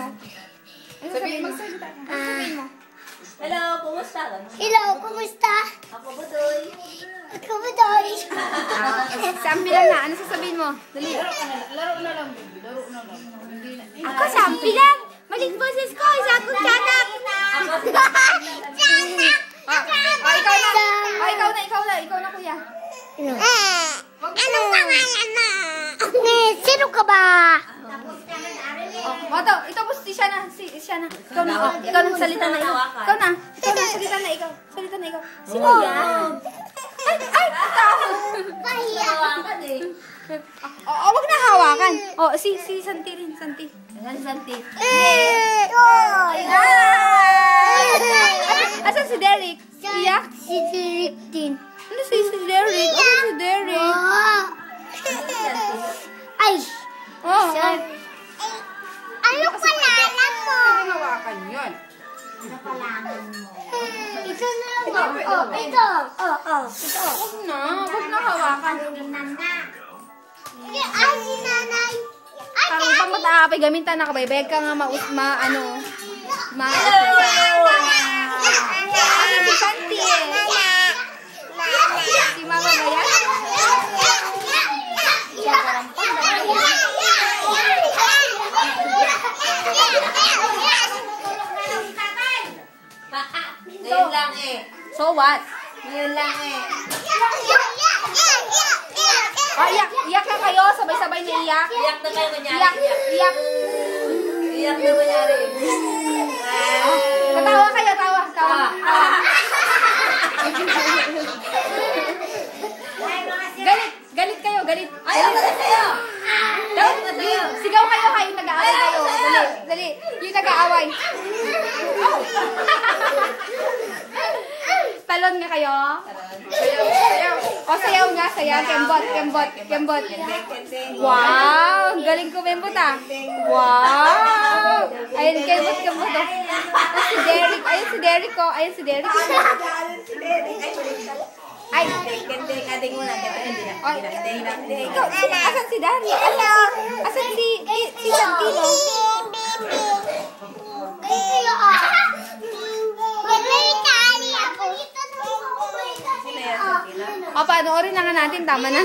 ba? Ano sabihin mo? Magsalita ka. Ano sabihin mo? Hello, kumusta? Hello, kumusta? Ako Budoy. Ako Budoy. Si Ampi lang na. Ano sasabihin mo? Dali. Laro na lang. Laro na lang. Ako si Ampi lang. Maling boses ko. Isa akong tiyanak. Ikaw na, kuya. Anong pangalan mo? Sino ka ba? Ito po siya na. Ikaw na. Ikaw na, salita na ikaw. Salita na ikaw. Sino yan? Ay, tao. Hawakan eh. Wag na hawakan. Si Santi rin, Santi. Ayan, Santi. Asan si Derek? Iyak? Si Derek din. Ano si Derek? Asan si Derek? Ay! Ano pangalan mo? hawakan yun? Ito na lang. Ito. Wag na hawakan. Ay, si nanay. Parang pamataapay gamintan na kabaybayag ka nga Asan si Santi eh? Si Mama ba yan? Ngayon lang eh. So what? Ngayon lang eh. Iyak na kayo, sabay-sabay na iyak. Iyak na kayo kunyari. Iyak. Iyak na kunyari. Tawa kayo, tawa. Galit kayo. Ayaw na sa'yo. Sigaw kayo, yung nag-aaway kayo. Dali. Yung nag-aaway. Talon nga kayo. Sayaw. Sayaw nga. Kembot. Wow! Ang galing ko, Kembot ah. Wow! Ayun, Kembot. Si Derek ko. Ay, Kading muna. ikaw, asan si Dari? Asan si Santino? Panoorin na nga natin, tama na.